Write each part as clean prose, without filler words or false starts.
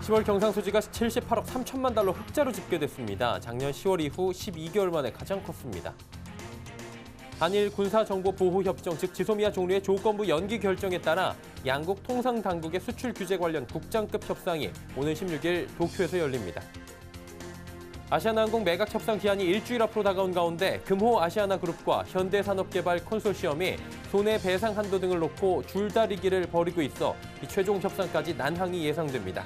10월 경상수지가 78억 3천만 달러 흑자로 집계됐습니다. 작년 10월 이후 12개월 만에 가장 컸습니다. 한일 군사정보보호협정, 즉 지소미아 종료의 조건부 연기 결정에 따라 양국 통상당국의 수출 규제 관련 국장급 협상이 오는 16일 도쿄에서 열립니다. 아시아나항공 매각 협상 기한이 일주일 앞으로 다가온 가운데 금호 아시아나그룹과 현대산업개발 컨소시엄이 손해배상 한도 등을 놓고 줄다리기를 벌이고 있어 최종 협상까지 난항이 예상됩니다.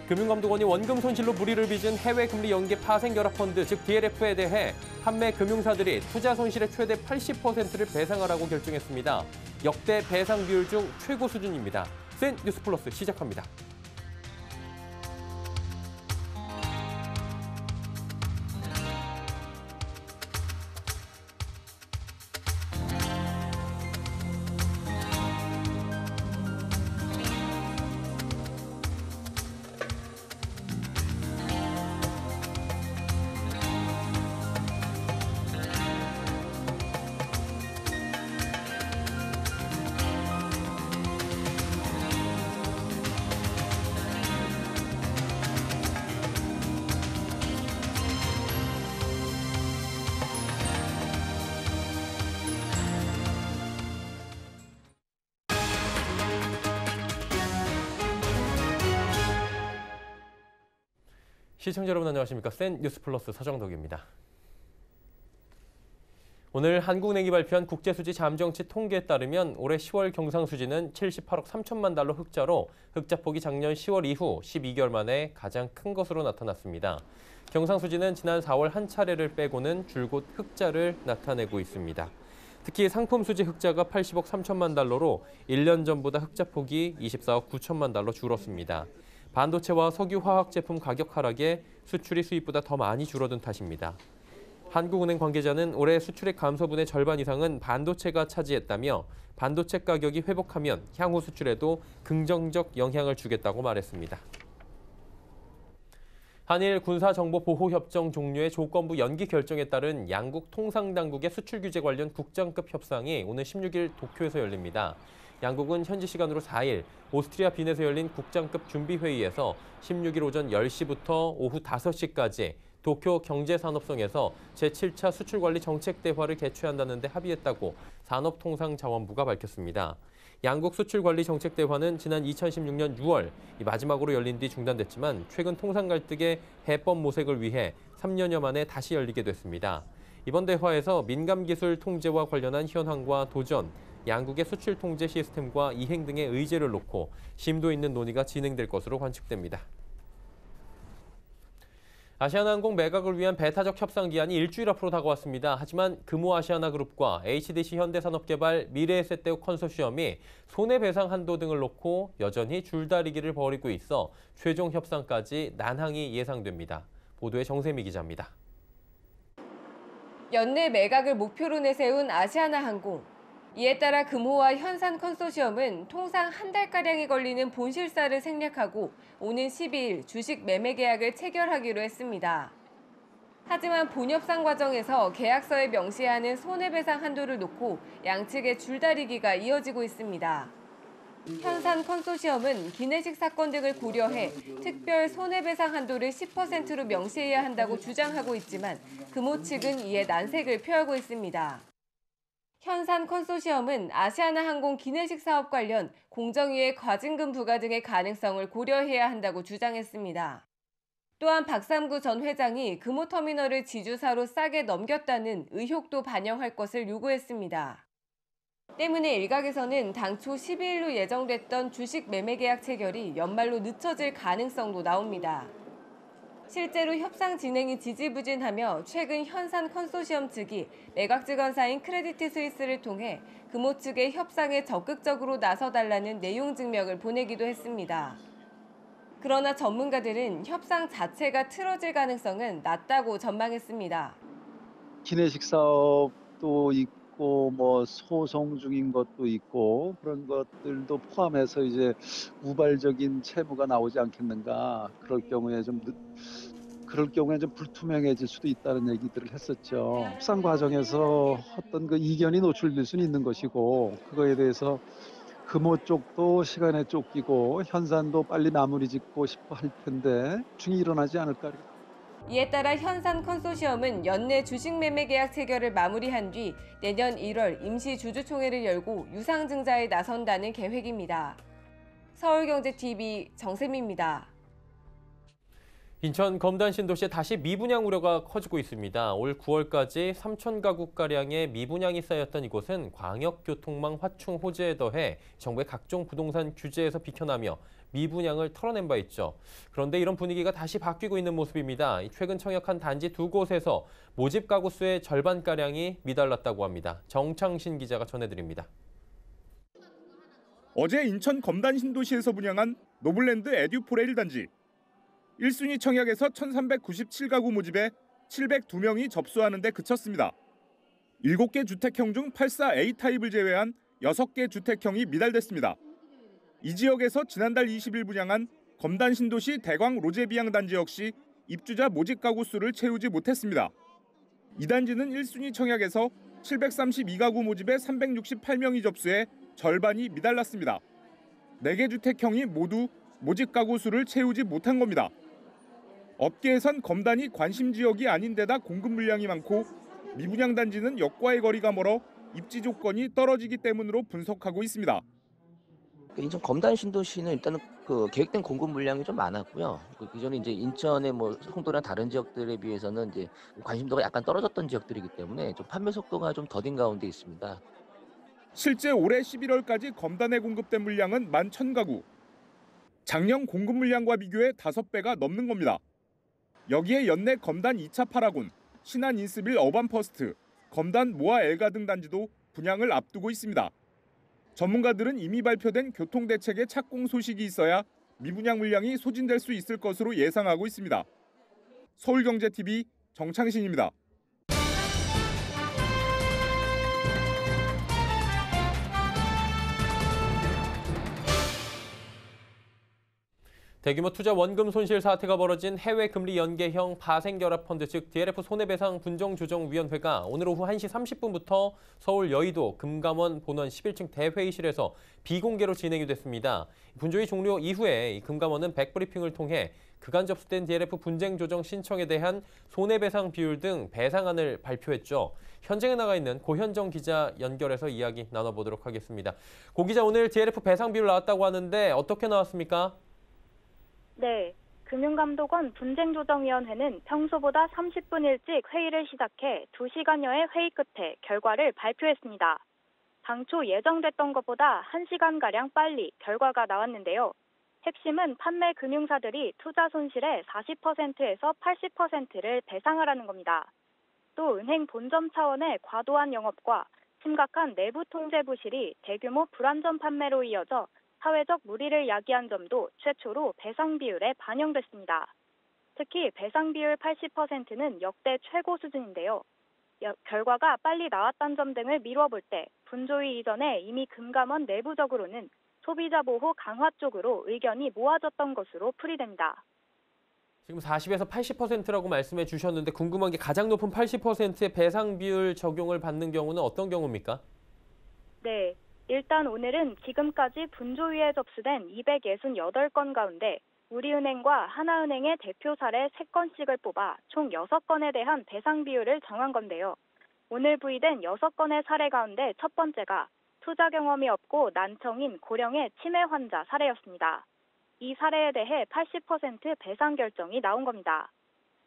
금융감독원이 원금 손실로 무리를 빚은 해외 금리 연계 파생 결합 펀드, 즉 DLF에 대해 판매 금융사들이 투자 손실의 최대 80%를 배상하라고 결정했습니다. 역대 배상 비율 중 최고 수준입니다. 센 뉴스 플러스 시작합니다. 시청자 여러분 안녕하십니까? 센 뉴스 플러스 서정덕입니다. 오늘 한국은행이 발표한 국제수지 잠정치 통계에 따르면 올해 10월 경상수지는 78억 3천만 달러 흑자로 흑자폭이 작년 10월 이후 12개월 만에 가장 큰 것으로 나타났습니다. 경상수지는 지난 4월 한 차례를 빼고는 줄곧 흑자를 나타내고 있습니다. 특히 상품수지 흑자가 80억 3천만 달러로 1년 전보다 흑자폭이 24억 9천만 달러 줄었습니다. 반도체와 석유화학 제품 가격 하락에 수출이 수입보다 더 많이 줄어든 탓입니다. 한국은행 관계자는 올해 수출액 감소분의 절반 이상은 반도체가 차지했다며 반도체 가격이 회복하면 향후 수출에도 긍정적 영향을 주겠다고 말했습니다. 한일 군사정보보호협정 종료의 조건부 연기 결정에 따른 양국 통상당국의 수출 규제 관련 국장급 협상이 오늘 16일 도쿄에서 열립니다. 양국은 현지 시간으로 4일 오스트리아 빈에서 열린 국장급 준비회의에서 16일 오전 10시부터 오후 5시까지 도쿄 경제산업성에서 제7차 수출관리 정책 대화를 개최한다는 데 합의했다고 산업통상자원부가 밝혔습니다. 양국 수출관리 정책 대화는 지난 2016년 6월 마지막으로 열린 뒤 중단됐지만 최근 통상 갈등의 해법 모색을 위해 3년여 만에 다시 열리게 됐습니다. 이번 대화에서 민감기술 통제와 관련한 현황과 도전, 양국의 수출 통제 시스템과 이행 등의 의제를 놓고 심도 있는 논의가 진행될 것으로 관측됩니다. 아시아나항공 매각을 위한 배타적 협상 기한이 일주일 앞으로 다가왔습니다. 하지만 금호아시아나그룹과 HDC 현대산업개발 미래에셋대우 컨소시엄이 손해배상 한도 등을 놓고 여전히 줄다리기를 벌이고 있어 최종 협상까지 난항이 예상됩니다. 보도에 정세미 기자입니다. 연내 매각을 목표로 내세운 아시아나항공. 이에 따라 금호와 현산 컨소시엄은 통상 한 달가량이 걸리는 본실사를 생략하고 오는 12일 주식 매매 계약을 체결하기로 했습니다. 하지만 본협상 과정에서 계약서에 명시하는 손해배상 한도를 놓고 양측의 줄다리기가 이어지고 있습니다. 현산 컨소시엄은 기내식 사건 등을 고려해 특별 손해배상 한도를 10%로 명시해야 한다고 주장하고 있지만 금호 측은 이에 난색을 표하고 있습니다. 현산 컨소시엄은 아시아나항공 기내식 사업 관련 공정위의 과징금 부과 등의 가능성을 고려해야 한다고 주장했습니다. 또한 박삼구 전 회장이 금호터미널을 지주사로 싸게 넘겼다는 의혹도 반영할 것을 요구했습니다. 때문에 일각에서는 당초 12일로 예정됐던 주식 매매 계약 체결이 연말로 늦춰질 가능성도 나옵니다. 실제로 협상 진행이 지지부진하며 최근 현산 컨소시엄 측이 매각 증권사인 크레디트 스위스를 통해 금호 측의 협상에 적극적으로 나서달라는 내용 증명을 보내기도 했습니다. 그러나 전문가들은 협상 자체가 틀어질 가능성은 낮다고 전망했습니다. 기내식 사업도 있고 소송 중인 것도 있고 그런 것들도 포함해서 이제 우발적인 채무가 나오지 않겠는가. 그럴 경우에 좀 불투명해질 수도 있다는 얘기들을 했었죠. 협상 과정에서 어떤 그 이견이 노출될 수는 있는 것이고 그거에 대해서 금호 쪽도 시간에 쫓기고 현산도 빨리 마무리 짓고 싶어 할 텐데 중이 일어나지 않을까. 이에 따라 현산 컨소시엄은 연내 주식 매매 계약 체결을 마무리한 뒤 내년 1월 임시 주주총회를 열고 유상증자에 나선다는 계획입니다. 서울경제TV 정세미입니다. 인천 검단 신도시에 다시 미분양 우려가 커지고 있습니다. 올 9월까지 3천 가구가량의 미분양이 쌓였던 이곳은 광역교통망 확충 호재에 더해 정부의 각종 부동산 규제에서 비켜나며 미분양을 털어낸 바 있죠. 그런데 이런 분위기가 다시 바뀌고 있는 모습입니다. 최근 청약한 단지 2곳에서 모집 가구 수의 절반가량이 미달랐다고 합니다. 정창신 기자가 전해드립니다. 어제 인천 검단 신도시에서 분양한 노블랜드 에듀포레 1단지. 1순위 청약에서 1,397가구 모집에 702명이 접수하는 데 그쳤습니다. 7개 주택형 중 84A 타입을 제외한 6개 주택형이 미달됐습니다. 이 지역에서 지난달 20일 분양한 검단 신도시 대광 로제비앙 단지 역시 입주자 모집 가구 수를 채우지 못했습니다. 이 단지는 1순위 청약에서 732가구 모집에 368명이 접수해 절반이 미달랐습니다. 4개 주택형이 모두 모집 가구 수를 채우지 못한 겁니다. 업계에선 검단이 관심 지역이 아닌 데다 공급 물량이 많고 미분양 단지는 역과의 거리가 멀어 입지 조건이 떨어지기 때문으로 분석하고 있습니다. 인천 검단 신도시는 일단은 계획된 공급 물량이 좀 많았고요. 기존에 이제 인천의 송도나 다른 지역들에 비해서는 이제 관심도가 약간 떨어졌던 지역들이기 때문에 좀 판매 속도가 좀 더딘 가운데 있습니다. 실제 올해 11월까지 검단에 공급된 물량은 11,000가구. 작년 공급 물량과 비교해 5배가 넘는 겁니다. 여기에 연내 검단 2차 파라곤, 신한 인스빌 어반퍼스트, 검단 모아 엘가 등 단지도 분양을 앞두고 있습니다. 전문가들은 이미 발표된 교통대책의 착공 소식이 있어야 미분양 물량이 소진될 수 있을 것으로 예상하고 있습니다. 서울경제TV 정창신입니다. 대규모 투자 원금 손실 사태가 벌어진 해외 금리 연계형 파생결합펀드 즉 DLF 손해배상 분정조정위원회가 오늘 오후 1시 30분부터 서울 여의도 금감원 본원 11층 대회의실에서 비공개로 진행이 됐습니다. 분조위 종료 이후에 금감원은 백브리핑을 통해 그간 접수된 DLF 분쟁 조정 신청에 대한 손해배상 비율 등 배상안을 발표했죠. 현장에 나가 있는 고현정 기자 연결해서 이야기 나눠보도록 하겠습니다. 고 기자, 오늘 DLF 배상 비율 나왔다고 하는데 어떻게 나왔습니까? 네, 금융감독원 분쟁조정위원회는 평소보다 30분 일찍 회의를 시작해 2시간여의 회의 끝에 결과를 발표했습니다. 당초 예정됐던 것보다 1시간가량 빨리 결과가 나왔는데요. 핵심은 판매 금융사들이 투자 손실의 40%에서 80%를 배상하라는 겁니다. 또 은행 본점 차원의 과도한 영업과 심각한 내부 통제 부실이 대규모 불안전 판매로 이어져 사회적 무리를 야기한 점도 최초로 배상 비율에 반영됐습니다. 특히 배상 비율 80%는 역대 최고 수준인데요. 결과가 빨리 나왔다는 점 등을 미뤄볼 때 분조위 이전에 이미 금감원 내부적으로는 소비자 보호 강화 쪽으로 의견이 모아졌던 것으로 풀이됩니다. 지금 40에서 80%라고 말씀해 주셨는데 궁금한 게 가장 높은 80%의 배상 비율 적용을 받는 경우는 어떤 경우입니까? 네. 일단 오늘은 지금까지 분조위에 접수된 268건 가운데 우리은행과 하나은행의 대표 사례 3건씩을 뽑아 총 6건에 대한 배상 비율을 정한 건데요. 오늘 부의된 6건의 사례 가운데 첫 번째가 투자 경험이 없고 난청인 고령의 치매 환자 사례였습니다. 이 사례에 대해 80% 배상 결정이 나온 겁니다.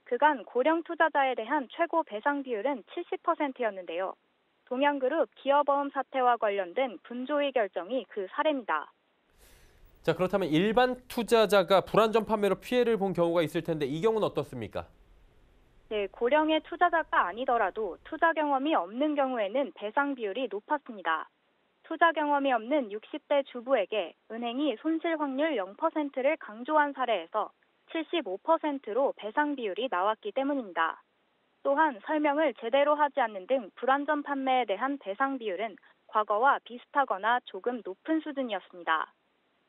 그간 고령 투자자에 대한 최고 배상 비율은 70%였는데요. 동양그룹 기업어음 사태와 관련된 분조위 결정이 그 사례입니다. 자, 그렇다면 일반 투자자가 불안전 판매로 피해를 본 경우가 있을 텐데 이 경우는 어떻습니까? 네, 고령의 투자자가 아니더라도 투자 경험이 없는 경우에는 배상 비율이 높았습니다. 투자 경험이 없는 60대 주부에게 은행이 손실 확률 0%를 강조한 사례에서 75%로 배상 비율이 나왔기 때문입니다. 또한 설명을 제대로 하지 않는 등 불안전 판매에 대한 배상 비율은 과거와 비슷하거나 조금 높은 수준이었습니다.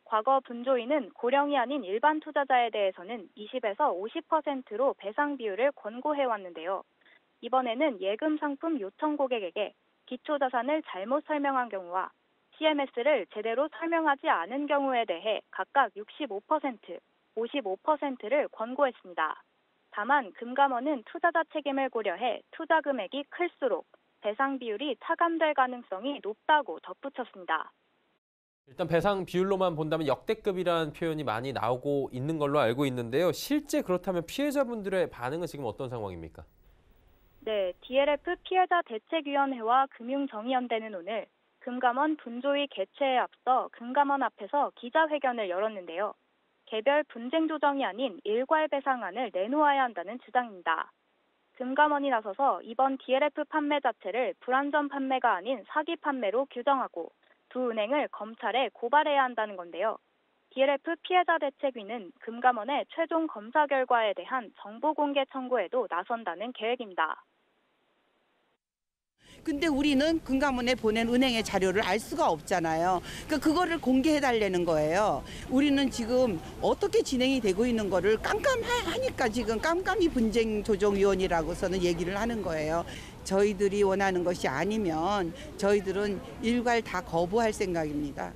과거 분조위는 고령이 아닌 일반 투자자에 대해서는 20에서 50%로 배상 비율을 권고해왔는데요. 이번에는 예금 상품 요청 고객에게 기초자산을 잘못 설명한 경우와 GCMS를 제대로 설명하지 않은 경우에 대해 각각 65%, 55%를 권고했습니다. 다만 금감원은 투자자 책임을 고려해 투자 금액이 클수록 배상 비율이 차감될 가능성이 높다고 덧붙였습니다. 일단 배상 비율로만 본다면 역대급이라는 표현이 많이 나오고 있는 걸로 알고 있는데요. 실제 그렇다면 피해자분들의 반응은 지금 어떤 상황입니까? 네, DLF 피해자 대책위원회와 금융정의연대는 오늘 금감원 분조위 개최에 앞서 금감원 앞에서 기자회견을 열었는데요. 개별 분쟁 조정이 아닌 일괄 배상안을 내놓아야 한다는 주장입니다. 금감원이 나서서 이번 DLF 판매 자체를 불안전 판매가 아닌 사기 판매로 규정하고 두 은행을 검찰에 고발해야 한다는 건데요. DLF 피해자 대책위는 금감원의 최종 검사 결과에 대한 정보 공개 청구에도 나선다는 계획입니다. 근데 우리는 금감원에 보낸 은행의 자료를 알 수가 없잖아요. 그러니까 그거를 공개해달라는 거예요. 우리는 지금 어떻게 진행이 되고 있는 거를 깜깜하니까 지금 깜깜이 분쟁조정위원이라고서는 얘기를 하는 거예요. 저희들이 원하는 것이 아니면 저희들은 일괄 다 거부할 생각입니다.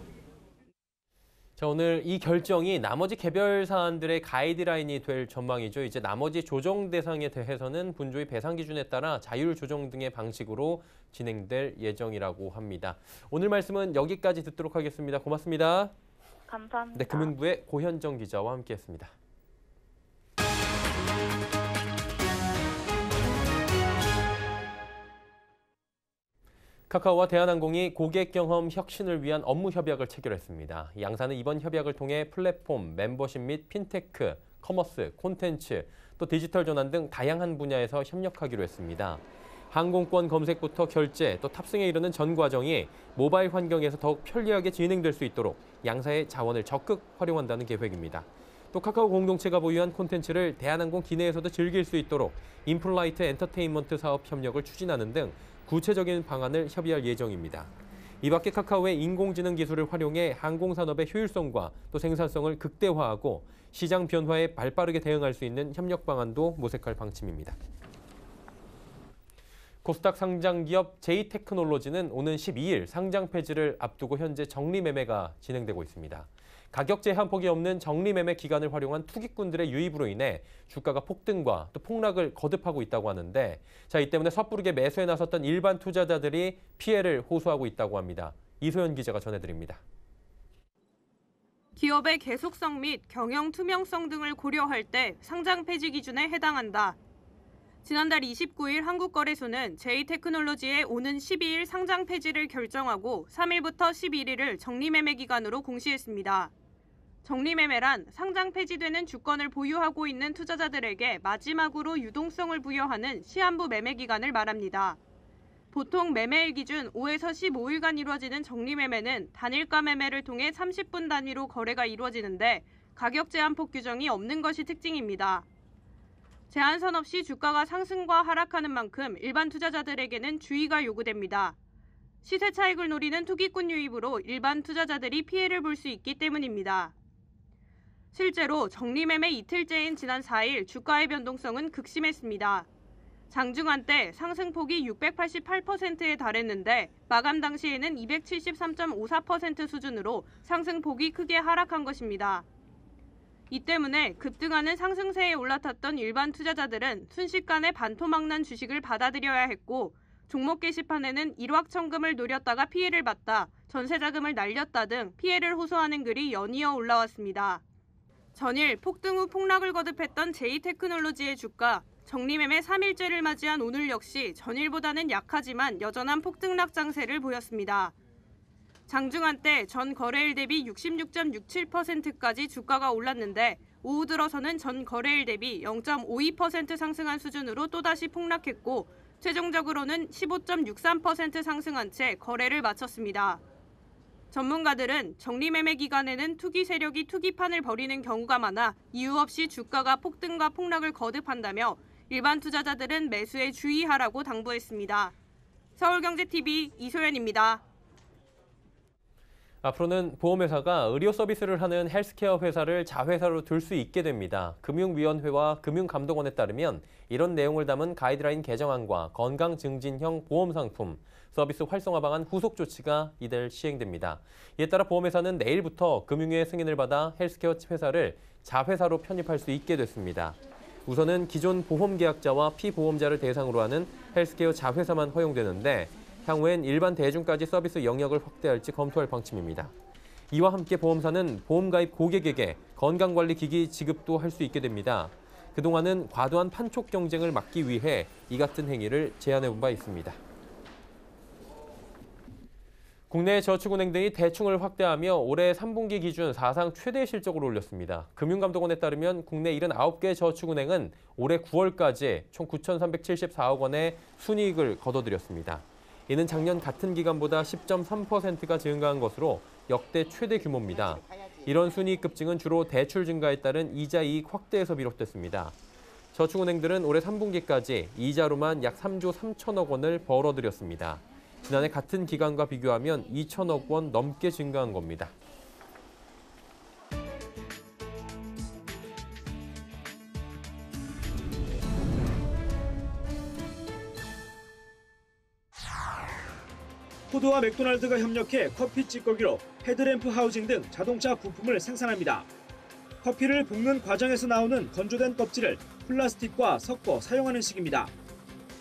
자, 오늘 이 결정이 나머지 개별 사안들의 가이드라인이 될 전망이죠. 이제 나머지 조정 대상에 대해서는 분조의 배상 기준에 따라 자율 조정 등의 방식으로 진행될 예정이라고 합니다. 오늘 말씀은 여기까지 듣도록 하겠습니다. 고맙습니다. 감사합니다. 네, 금융부의 고현정 기자와 함께했습니다. 카카오와 대한항공이 고객 경험 혁신을 위한 업무 협약을 체결했습니다. 양사는 이번 협약을 통해 플랫폼, 멤버십 및 핀테크, 커머스, 콘텐츠, 또 디지털 전환 등 다양한 분야에서 협력하기로 했습니다. 항공권 검색부터 결제, 또 탑승에 이르는 전 과정이 모바일 환경에서 더욱 편리하게 진행될 수 있도록 양사의 자원을 적극 활용한다는 계획입니다. 또 카카오 공동체가 보유한 콘텐츠를 대한항공 기내에서도 즐길 수 있도록 인플라이트 엔터테인먼트 사업 협력을 추진하는 등 구체적인 방안을 협의할 예정입니다. 이 밖에 카카오의 인공지능 기술을 활용해 항공산업의 효율성과 또 생산성을 극대화하고 시장 변화에 발빠르게 대응할 수 있는 협력 방안도 모색할 방침입니다. 코스닥 상장기업 J테크놀로지는 오는 12일 상장 폐지를 앞두고 현재 정리매매가 진행되고 있습니다. 가격 제한폭이 없는 정리매매 기간을 활용한 투기꾼들의 유입으로 인해 주가가 폭등과 또 폭락을 거듭하고 있다고 하는데, 자, 이 때문에 섣부르게 매수에 나섰던 일반 투자자들이 피해를 호소하고 있다고 합니다. 이소연 기자가 전해드립니다. 기업의 계속성 및 경영 투명성 등을 고려할 때 상장 폐지 기준에 해당한다. 지난달 29일 한국거래소는 J테크놀로지의 오는 12일 상장 폐지를 결정하고 3일부터 11일을 정리매매 기간으로 공시했습니다. 정리매매란 상장 폐지되는 주권을 보유하고 있는 투자자들에게 마지막으로 유동성을 부여하는 시한부 매매 기간을 말합니다. 보통 매매일 기준 5에서 15일간 이루어지는 정리매매는 단일가 매매를 통해 30분 단위로 거래가 이루어지는데 가격 제한폭 규정이 없는 것이 특징입니다. 제한선 없이 주가가 상승과 하락하는 만큼 일반 투자자들에게는 주의가 요구됩니다. 시세 차익을 노리는 투기꾼 유입으로 일반 투자자들이 피해를 볼 수 있기 때문입니다. 실제로 정리매매 이틀째인 지난 4일 주가의 변동성은 극심했습니다. 장중한 때 상승폭이 688%에 달했는데 마감 당시에는 273.54% 수준으로 상승폭이 크게 하락한 것입니다. 이 때문에 급등하는 상승세에 올라탔던 일반 투자자들은 순식간에 반토막난 주식을 받아들여야 했고, 종목 게시판에는 일확천금을 노렸다가 피해를 봤다, 전세자금을 날렸다 등 피해를 호소하는 글이 연이어 올라왔습니다. 전일 폭등 후 폭락을 거듭했던 J테크놀로지의 주가, 정리매매 3일째를 맞이한 오늘 역시 전일보다는 약하지만 여전한 폭등락 장세를 보였습니다. 장중한 때 전 거래일 대비 66.67%까지 주가가 올랐는데 오후 들어서는 전 거래일 대비 0.52% 상승한 수준으로 또다시 폭락했고 최종적으로는 15.63% 상승한 채 거래를 마쳤습니다. 전문가들은 정리매매 기간에는 투기 세력이 투기판을 벌이는 경우가 많아 이유 없이 주가가 폭등과 폭락을 거듭한다며 일반 투자자들은 매수에 주의하라고 당부했습니다. 서울경제TV 이소연입니다. 앞으로는 보험회사가 의료 서비스를 하는 헬스케어 회사를 자회사로 둘 수 있게 됩니다. 금융위원회와 금융감독원에 따르면 이런 내용을 담은 가이드라인 개정안과 건강증진형 보험상품, 서비스 활성화 방안 후속 조치가 이달 시행됩니다. 이에 따라 보험회사는 내일부터 금융위의 승인을 받아 헬스케어 회사를 자회사로 편입할 수 있게 됐습니다. 우선은 기존 보험계약자와 피보험자를 대상으로 하는 헬스케어 자회사만 허용되는데 향후엔 일반 대중까지 서비스 영역을 확대할지 검토할 방침입니다. 이와 함께 보험사는 보험가입 고객에게 건강관리기기 지급도 할 수 있게 됩니다. 그동안은 과도한 판촉 경쟁을 막기 위해 이 같은 행위를 제한해온 바 있습니다. 국내 저축은행 등이 대출을 확대하며 올해 3분기 기준 사상 최대 실적을 올렸습니다. 금융감독원에 따르면 국내 79개 저축은행은 올해 9월까지 총 9,374억 원의 순이익을 거둬들였습니다. 이는 작년 같은 기간보다 10.3%가 증가한 것으로 역대 최대 규모입니다. 이런 순이익 급증은 주로 대출 증가에 따른 이자 이익 확대에서 비롯됐습니다. 저축은행들은 올해 3분기까지 이자로만 약 3조 3천억 원을 벌어들였습니다. 지난해 같은 기간과 비교하면 2천억 원 넘게 증가한 겁니다. 포드와 맥도날드가 협력해 커피 찌꺼기로 헤드램프 하우징 등 자동차 부품을 생산합니다. 커피를 볶는 과정에서 나오는 건조된 껍질을 플라스틱과 섞어 사용하는 식입니다.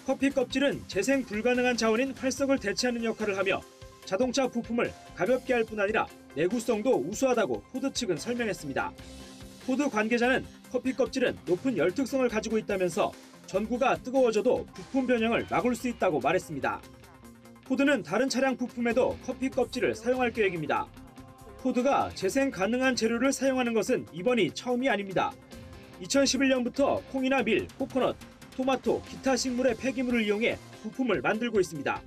커피 껍질은 재생 불가능한 자원인 활석을 대체하는 역할을 하며 자동차 부품을 가볍게 할 뿐 아니라 내구성도 우수하다고 포드 측은 설명했습니다. 포드 관계자는 커피 껍질은 높은 열특성을 가지고 있다면서 전구가 뜨거워져도 부품 변형을 막을 수 있다고 말했습니다. 포드는 다른 차량 부품에도 커피 껍질을 사용할 계획입니다. 포드가 재생 가능한 재료를 사용하는 것은 이번이 처음이 아닙니다. 2011년부터 콩이나 밀, 코코넛, 토마토, 기타 식물의 폐기물을 이용해 부품을 만들고 있습니다.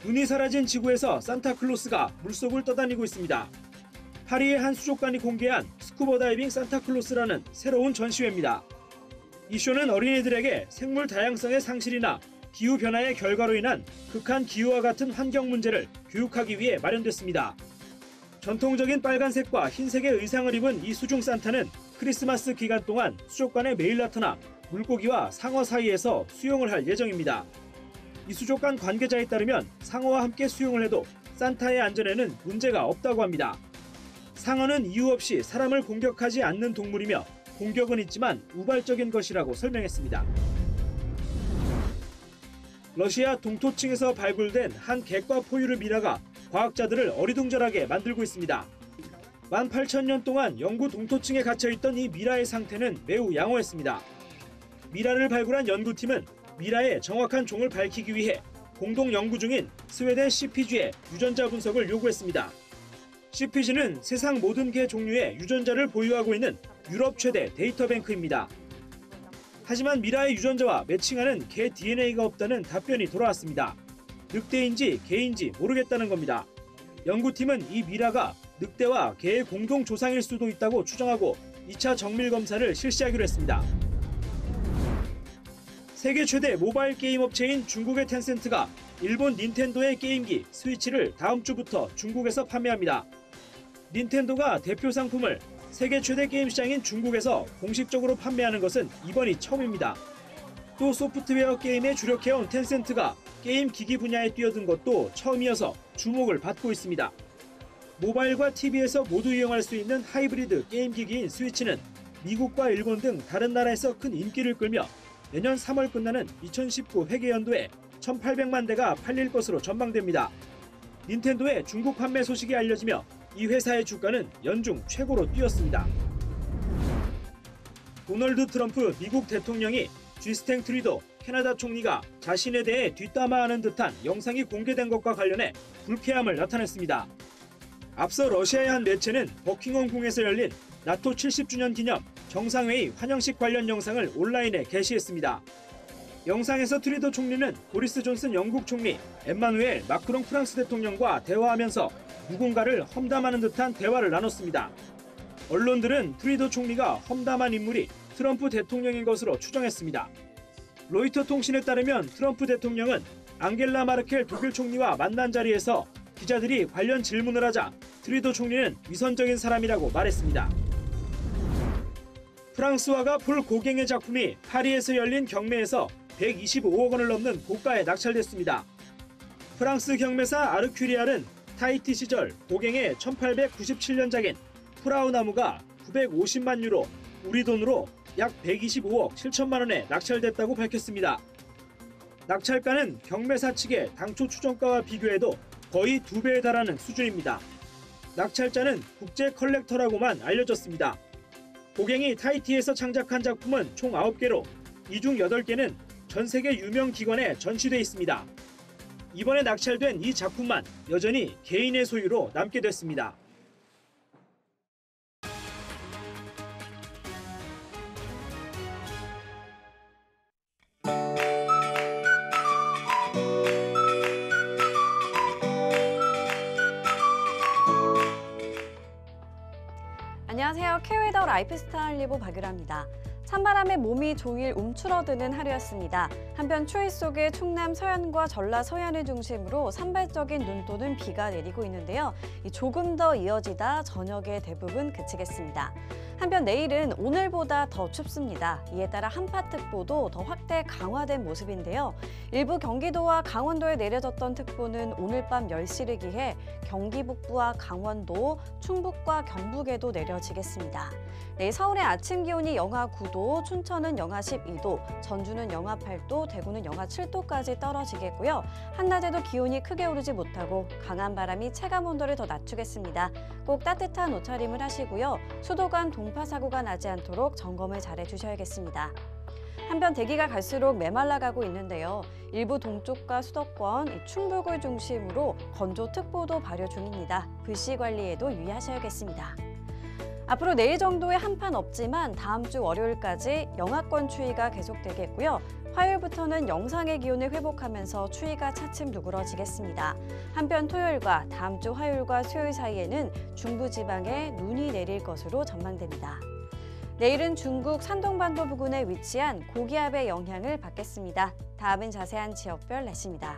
눈이 사라진 지구에서 산타클로스가 물속을 떠다니고 있습니다. 파리의 한 수족관이 공개한 스쿠버 다이빙 산타클로스라는 새로운 전시회입니다. 이 쇼는 어린이들에게 생물 다양성의 상실이나 기후변화의 결과로 인한 극한 기후와 같은 환경 문제를 교육하기 위해 마련됐습니다. 전통적인 빨간색과 흰색의 의상을 입은 이 수중 산타는 크리스마스 기간 동안 수족관에 매일 나타나 물고기와 상어 사이에서 수영을 할 예정입니다. 이 수족관 관계자에 따르면 상어와 함께 수영을 해도 산타의 안전에는 문제가 없다고 합니다. 상어는 이유 없이 사람을 공격하지 않는 동물이며 공격은 있지만 우발적인 것이라고 설명했습니다. 러시아 동토층에서 발굴된 한 객과 포유류 미라가 과학자들을 어리둥절하게 만들고 있습니다. 18,000년 동안 영구 동토층에 갇혀있던 이 미라의 상태는 매우 양호했습니다. 미라를 발굴한 연구팀은 미라의 정확한 종을 밝히기 위해 공동 연구 중인 스웨덴 CPG의 유전자 분석을 요구했습니다. CPG는 세상 모든 개 종류의 유전자를 보유하고 있는 유럽 최대 데이터뱅크입니다. 하지만 미라의 유전자와 매칭하는 개 DNA가 없다는 답변이 돌아왔습니다. 늑대인지 개인지 모르겠다는 겁니다. 연구팀은 이 미라가 늑대와 개의 공동 조상일 수도 있다고 추정하고 2차 정밀 검사를 실시하기로 했습니다. 세계 최대 모바일 게임 업체인 중국의 텐센트가 일본 닌텐도의 게임기 스위치를 다음 주부터 중국에서 판매합니다. 닌텐도가 대표 상품을 세계 최대 게임 시장인 중국에서 공식적으로 판매하는 것은 이번이 처음입니다. 또 소프트웨어 게임에 주력해온 텐센트가 게임 기기 분야에 뛰어든 것도 처음이어서 주목을 받고 있습니다. 모바일과 TV에서 모두 이용할 수 있는 하이브리드 게임 기기인 스위치는 미국과 일본 등 다른 나라에서 큰 인기를 끌며 내년 3월 끝나는 2019 회계연도에 1,800만 대가 팔릴 것으로 전망됩니다. 닌텐도의 중국 판매 소식이 알려지며 이 회사의 주가는 연중 최고로 뛰었습니다. 도널드 트럼프 미국 대통령이 주스틴 트루도 캐나다 총리가 자신에 대해 뒷담화하는 듯한 영상이 공개된 것과 관련해 불쾌함을 나타냈습니다. 앞서 러시아의 한 매체는 버킹엄 궁에서 열린 나토 70주년 기념 정상회의 환영식 관련 영상을 온라인에 게시했습니다. 영상에서 트루도 총리는 보리스 존슨 영국 총리, 엠마누엘 마크롱 프랑스 대통령과 대화하면서 누군가를 험담하는 듯한 대화를 나눴습니다. 언론들은 트루도 총리가 험담한 인물이 트럼프 대통령인 것으로 추정했습니다. 로이터 통신에 따르면 트럼프 대통령은 앙겔라 마르켈 독일 총리와 만난 자리에서 기자들이 관련 질문을 하자 트루도 총리는 위선적인 사람이라고 말했습니다. 프랑스화가 폴 고갱의 작품이 파리에서 열린 경매에서 125억 원을 넘는 고가에 낙찰됐습니다. 프랑스 경매사 아르큐리알은 타히티 시절 고갱의 1897년작인 프라우 나무가 950만 유로, 우리 돈으로 약 125억 7천만 원에 낙찰됐다고 밝혔습니다. 낙찰가는 경매사 측의 당초 추정가와 비교해도 거의 2배에 달하는 수준입니다. 낙찰자는 국제 컬렉터라고만 알려졌습니다. 고갱이 타히티에서 창작한 작품은 총 9개로 이 중 8개는 전 세계 유명 기관에 전시돼 있습니다. 이번에 낙찰된 이 작품만 여전히 개인의 소유로 남게 됐습니다. 안녕하세요. 케어웨더 라이프스타일 리보 박유라입니다. 찬바람에 몸이 종일 움츠러드는 하루였습니다. 한편 추위 속에 충남 서해안과 전라 서해안을 중심으로 산발적인 눈 또는 비가 내리고 있는데요. 조금 더 이어지다 저녁에 대부분 그치겠습니다. 한편 내일은 오늘보다 더 춥습니다. 이에 따라 한파특보도 더 확대 강화된 모습인데요. 일부 경기도와 강원도에 내려졌던 특보는 오늘 밤 10시를 기해 경기 북부와 강원도, 충북과 경북에도 내려지겠습니다. 내일 서울의 아침 기온이 영하 9도, 춘천은 영하 12도, 전주는 영하 8도, 대구는 영하 7도까지 떨어지겠고요. 한낮에도 기온이 크게 오르지 못하고 강한 바람이 체감 온도를 더 낮추겠습니다. 꼭 따뜻한 옷차림을 하시고요. 수도 간 동파 사고가 나지 않도록 점검을 잘 해주셔야겠습니다. 한편 대기가 갈수록 메말라가고 있는데요. 일부 동쪽과 수도권, 충북을 중심으로 건조특보도 발효 중입니다. 불씨 관리에도 유의하셔야겠습니다. 앞으로 내일 정도의 한판 없지만 다음 주 월요일까지 영하권 추위가 계속되겠고요. 화요일부터는 영상의 기온을 회복하면서 추위가 차츰 누그러지겠습니다. 한편 토요일과 다음 주 화요일과 수요일 사이에는 중부지방에 눈이 내릴 것으로 전망됩니다. 내일은 중국 산동반도 부근에 위치한 고기압의 영향을 받겠습니다. 다음은 자세한 지역별 날씨입니다.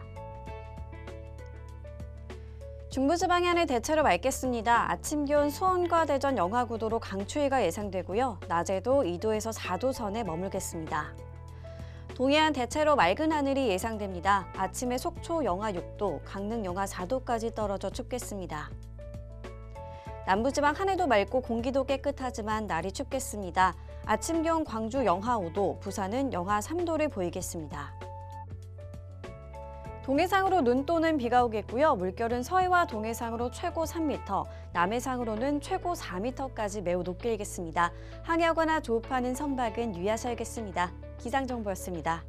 중부지방에는 대체로 맑겠습니다. 아침 기온 수원과 대전 영하 9도로 강추위가 예상되고요. 낮에도 2도에서 4도 선에 머물겠습니다. 동해안 대체로 맑은 하늘이 예상됩니다. 아침에 속초 영하 6도, 강릉 영하 4도까지 떨어져 춥겠습니다. 남부지방 하늘도 맑고 공기도 깨끗하지만 날이 춥겠습니다. 아침 기온 광주 영하 5도, 부산은 영하 3도를 보이겠습니다. 동해상으로 눈 또는 비가 오겠고요. 물결은 서해와 동해상으로 최고 3m, 남해상으로는 최고 4m까지 매우 높게 일겠습니다. 항해하거나 조업하는 선박은 유의하셔야겠습니다. 기상정보였습니다.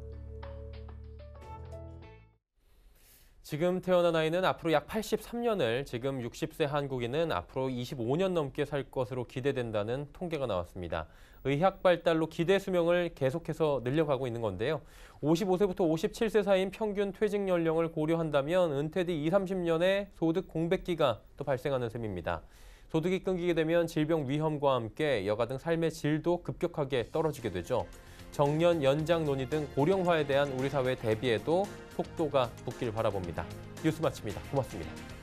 지금 태어난 아이는 앞으로 약 83년을, 지금 60세 한국인은 앞으로 25년 넘게 살 것으로 기대된다는 통계가 나왔습니다. 의학 발달로 기대 수명을 계속해서 늘려가고 있는 건데요. 55세부터 57세 사이인 평균 퇴직 연령을 고려한다면 은퇴 뒤 20-30년의 소득 공백기가 또 발생하는 셈입니다. 소득이 끊기게 되면 질병 위험과 함께 여가 등 삶의 질도 급격하게 떨어지게 되죠. 정년 연장 논의 등 고령화에 대한 우리 사회 대비에도 속도가 붙길 바라봅니다. 뉴스 마칩니다. 고맙습니다.